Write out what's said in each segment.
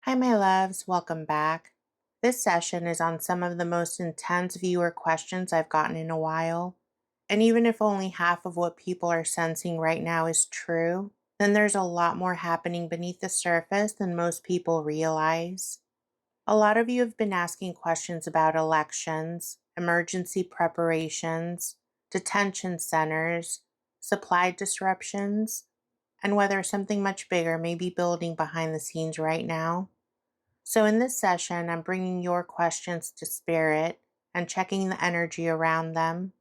Hi, my loves. Welcome back. This session is on some of the most intense viewer questions I've gotten in a while. And even if only half of what people are sensing right now is true, then there's a lot more happening beneath the surface than most people realize. A lot of you have been asking questions about elections, emergency preparations, detention centers, supply disruptions, and whether something much bigger may be building behind the scenes right now. So, in this session, I'm bringing your questions to Spirit and checking the energy around them.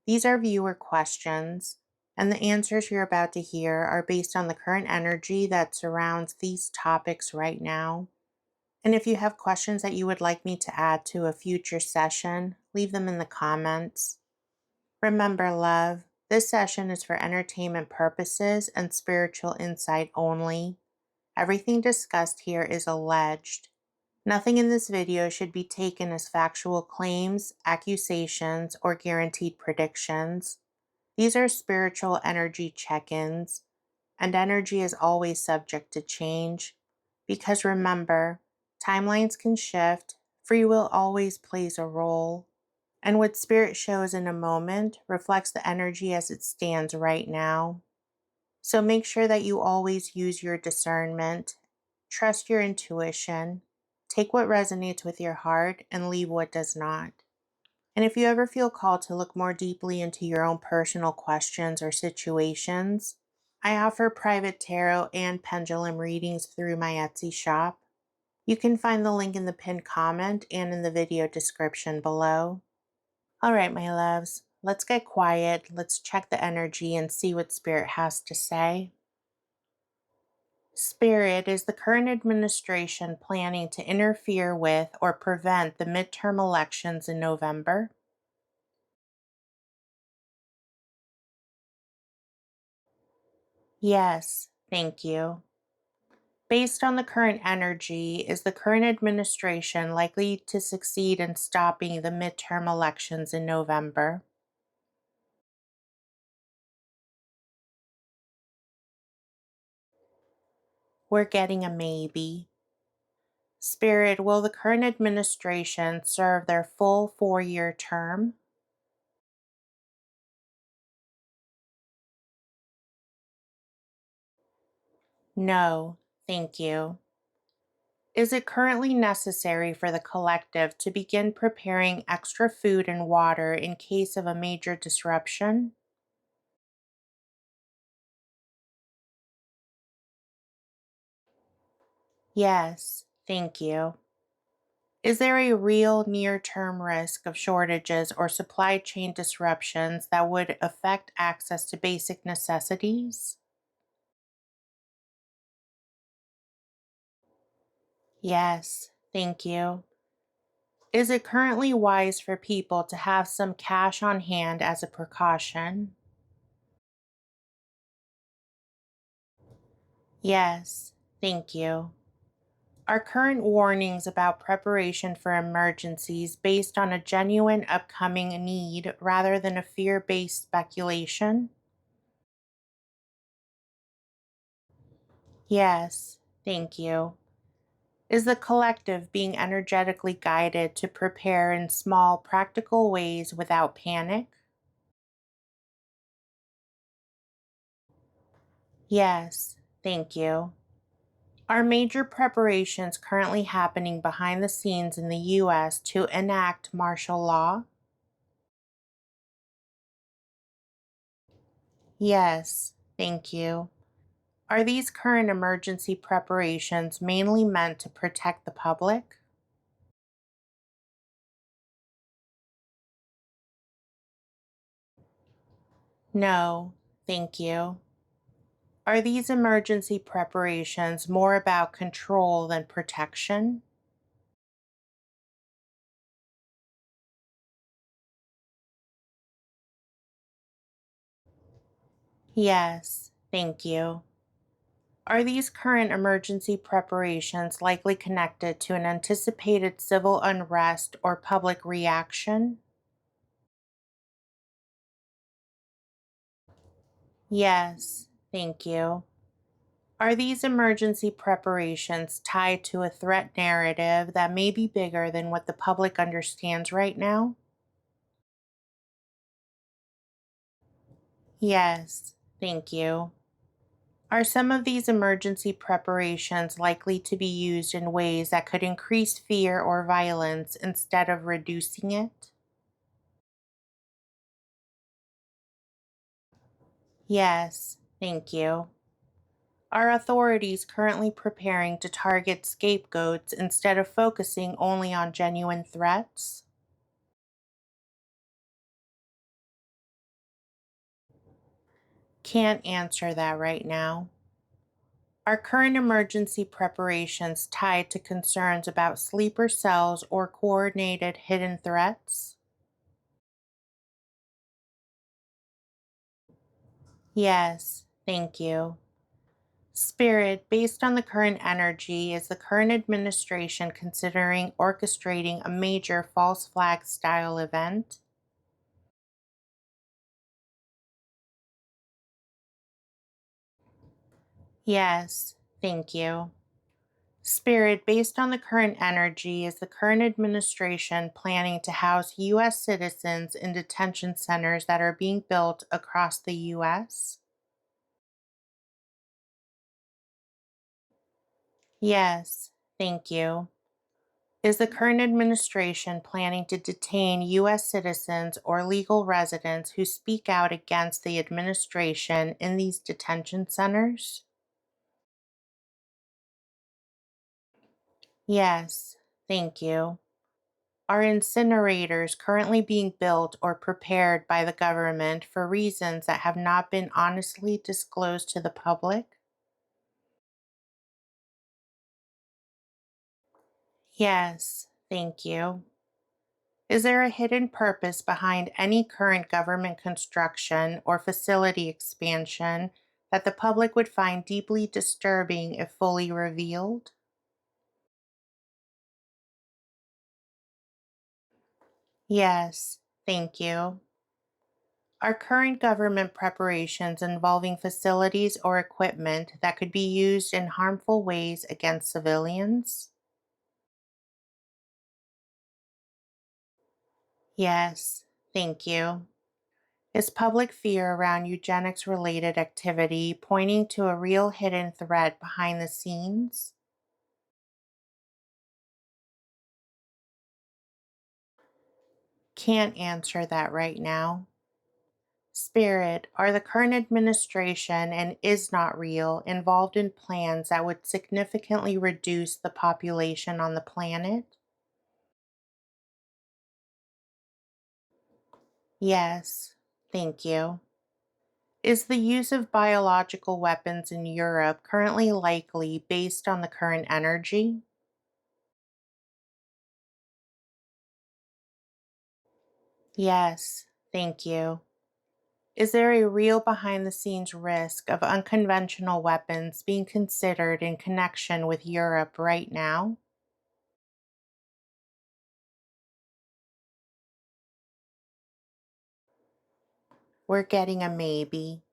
These are viewer questions, and the answers you're about to hear are based on the current energy that surrounds these topics right now. And if you have questions that you would like me to add to a future session, leave them in the comments. Remember, love, this session is for entertainment purposes and spiritual insight only. Everything discussed here is alleged. Nothing in this video should be taken as factual claims, accusations, or guaranteed predictions. These are spiritual energy check-ins, and energy is always subject to change. Because remember, timelines can shift, free will always plays a role, and what spirit shows in a moment reflects the energy as it stands right now. So make sure that you always use your discernment, trust your intuition, take what resonates with your heart, and leave what does not. And if you ever feel called to look more deeply into your own personal questions or situations, I offer private tarot and pendulum readings through my Etsy shop. You can find the link in the pinned comment and in the video description below. All right, my loves, let's get quiet, let's check the energy and see what Spirit has to say. Spirit, is the current administration planning to interfere with or prevent the midterm elections in November? Yes, thank you. Based on the current energy, is the current administration likely to succeed in stopping the midterm elections in November? We're getting a maybe. Spirit, will the current administration serve their full 4-year term? No, thank you. Is it currently necessary for the collective to begin preparing extra food and water in case of a major disruption? Yes, thank you. Is there a real near term risk of shortages or supply chain disruptions that would affect access to basic necessities? Yes, thank you. Is it currently wise for people to have some cash on hand as a precaution? Yes, thank you. Are current warnings about preparation for emergencies based on a genuine upcoming need rather than a fear based speculation? Yes, thank you. Is the collective being energetically guided to prepare in small, practical ways without panic? Yes, thank you. Are major preparations currently happening behind the scenes in the U.S. to enact martial law? Yes, thank you. Are these current emergency preparations mainly meant to protect the public? No, thank you. Are these emergency preparations more about control than protection? Yes, thank you. Are these current emergency preparations likely connected to an anticipated civil unrest or public reaction? Yes, thank you. Are these emergency preparations tied to a threat narrative that may be bigger than what the public understands right now? Yes, thank you. Are some of these emergency preparations likely to be used in ways that could increase fear or violence instead of reducing it? Yes, thank you. Are authorities currently preparing to target scapegoats instead of focusing only on genuine threats? Can't answer that right now. Are current emergency preparations tied to concerns about sleeper cells or coordinated hidden threats? Yes, thank you. Spirit, based on the current energy, is the current administration considering orchestrating a major false flag style event? Yes, thank you. Spirit, based on the current energy, is the current administration planning to house U.S. citizens in detention centers that are being built across the U.S.? Yes, thank you. Is the current administration planning to detain U.S. citizens or legal residents who speak out against the administration in these detention centers? Yes, thank you. Are incinerators currently being built or prepared by the government for reasons that have not been honestly disclosed to the public? Yes, thank you. Is there a hidden purpose behind any current government construction or facility expansion that the public would find deeply disturbing if fully revealed? Yes, thank you. Are current government preparations involving facilities or equipment that could be used in harmful ways against civilians? Yes, thank you. Is public fear around eugenics related activity pointing to a real hidden threat behind the scenes? Can't answer that right now. Spirit, are the current administration and is not real involved in plans that would significantly reduce the population on the planet? Yes, thank you. Is the use of biological weapons in Europe currently likely based on the current energy? Yes, thank you. Is there a real behind the scenes risk of unconventional weapons being considered in connection with Europe right now? We're getting a maybe.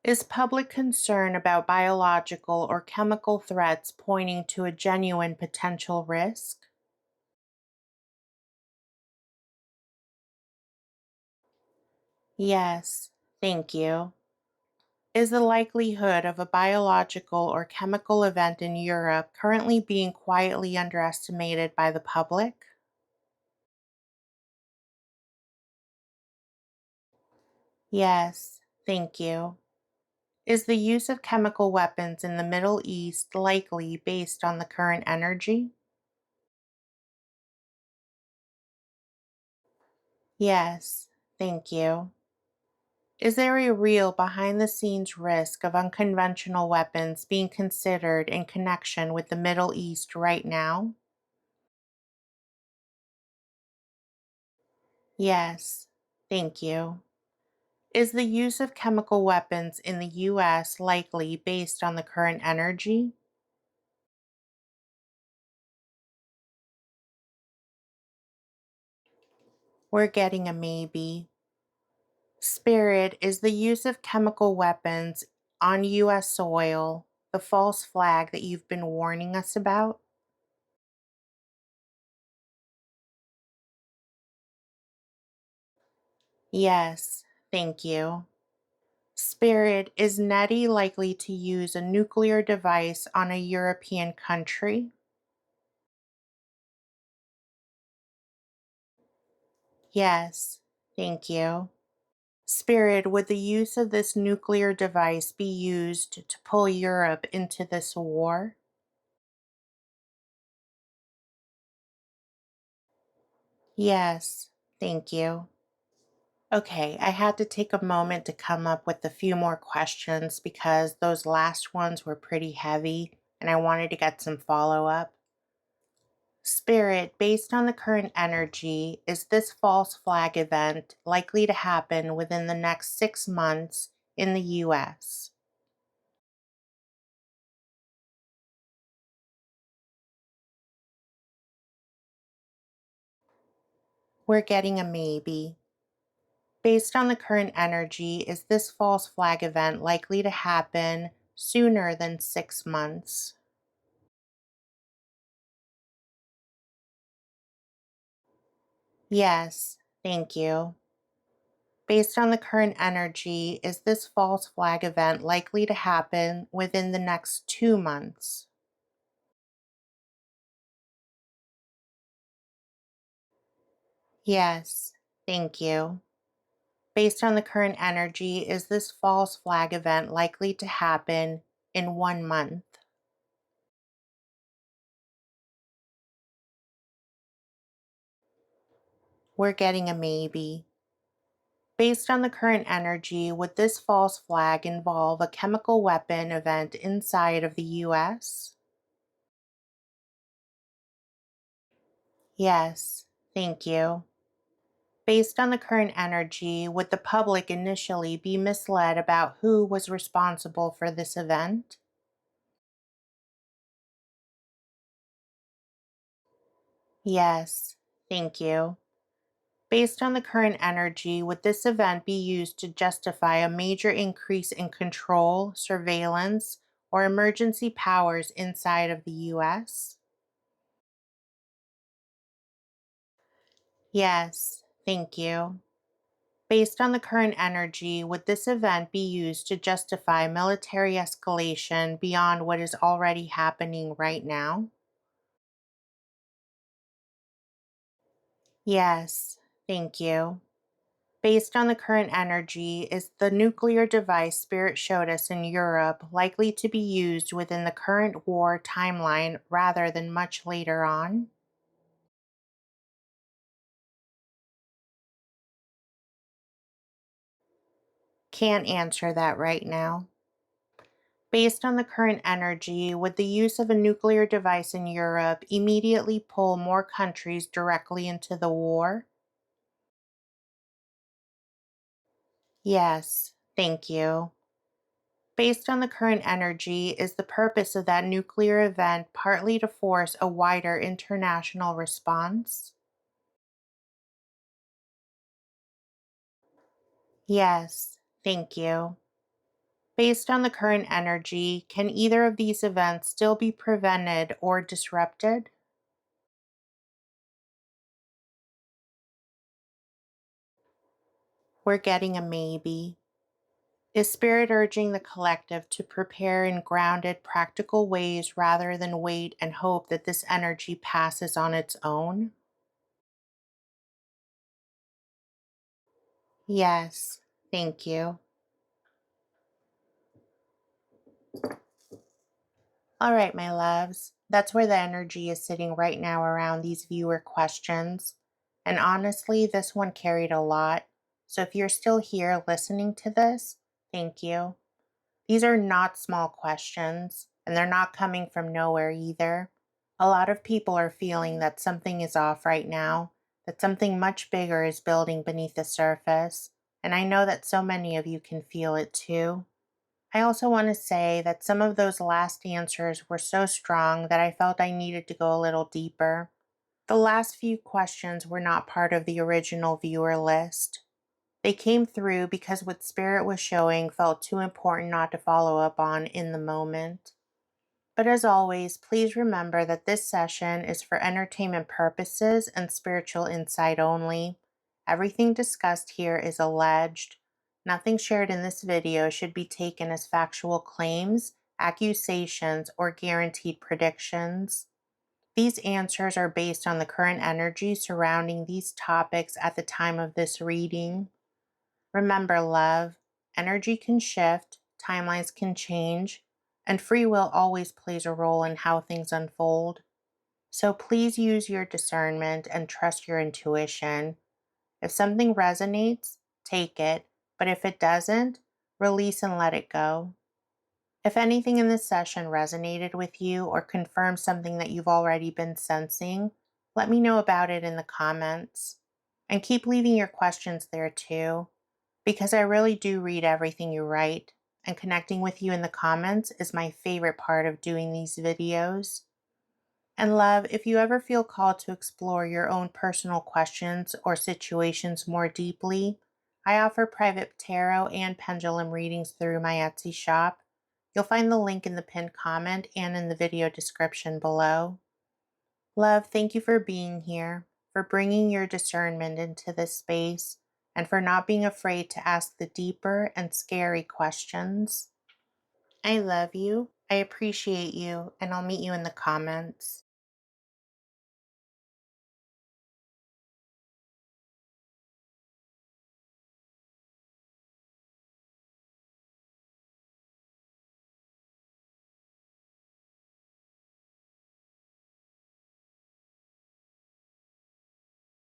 Is public concern about biological or chemical threats pointing to a genuine potential risk? Yes, thank you. Is the likelihood of a biological or chemical event in Europe currently being quietly underestimated by the public? Yes, thank you. Is the use of chemical weapons in the Middle East likely based on the current energy? Yes, thank you. Is there a real behind the scenes risk of unconventional weapons being considered in connection with the Middle East right now? Yes, thank you. Is the use of chemical weapons in the U.S. likely based on the current energy? We're getting a maybe. Spirit, is the use of chemical weapons on U.S. soil the false flag that you've been warning us about? Yes, thank you. Spirit, is Nettie likely to use a nuclear device on a European country? Yes, thank you. Spirit, would the use of this nuclear device be used to pull Europe into this war? Yes, thank you. Okay, I had to take a moment to come up with a few more questions because those last ones were pretty heavy and I wanted to get some follow up. Spirit, based on the current energy, is this false flag event likely to happen within the next 6 months in the US? We're getting a maybe. Based on the current energy, is this false flag event likely to happen sooner than 6 months? Yes, thank you. Based on the current energy, is this false flag event likely to happen within the next 2 months? Yes, thank you. Based on the current energy, is this false flag event likely to happen in 1 month? We're getting a maybe. Based on the current energy, would this false flag involve a chemical weapon event inside of the US? Yes, thank you. Based on the current energy, would the public initially be misled about who was responsible for this event? Yes, thank you. Based on the current energy, would this event be used to justify a major increase in control, surveillance, or emergency powers inside of the US? Yes, thank you. Based on the current energy, would this event be used to justify military escalation beyond what is already happening right now? Yes, thank you. Based on the current energy, is the nuclear device Spirit showed us in Europe likely to be used within the current war timeline rather than much later on? Can't answer that right now. Based on the current energy, would the use of a nuclear device in Europe immediately pull more countries directly into the war? Yes, thank you. Based on the current energy, is the purpose of that nuclear event partly to force a wider international response? Yes, thank you. Based on the current energy, can either of these events still be prevented or disrupted? We're getting a maybe. Is Spirit urging the collective to prepare in grounded, practical ways rather than wait and hope that this energy passes on its own? Yes, thank you. All right, my loves. That's where the energy is sitting right now around these viewer questions. And honestly, this one carried a lot. So if you're still here listening to this, thank you. These are not small questions, and they're not coming from nowhere either. A lot of people are feeling that something is off right now, that something much bigger is building beneath the surface. And I know that so many of you can feel it too. I also want to say that some of those last answers were so strong that I felt I needed to go a little deeper. The last few questions were not part of the original viewer list. They came through because what Spirit was showing felt too important not to follow up on in the moment. But as always, please remember that this session is for entertainment purposes and spiritual insight only. Everything discussed here is alleged. Nothing shared in this video should be taken as factual claims, accusations, or guaranteed predictions. These answers are based on the current energy surrounding these topics at the time of this reading. Remember, love, energy can shift, timelines can change, and free will always plays a role in how things unfold. So please use your discernment and trust your intuition. If something resonates, take it, but if it doesn't, release and let it go. If anything in this session resonated with you or confirmed something that you've already been sensing, let me know about it in the comments. And keep leaving your questions there too, because I really do read everything you write, and connecting with you in the comments is my favorite part of doing these videos. And love, if you ever feel called to explore your own personal questions or situations more deeply, I offer private tarot and pendulum readings through my Etsy shop. You'll find the link in the pinned comment and in the video description below. Love, thank you for being here, for bringing your discernment into this space, and for not being afraid to ask the deeper and scary questions. I love you, I appreciate you, and I'll meet you in the comments.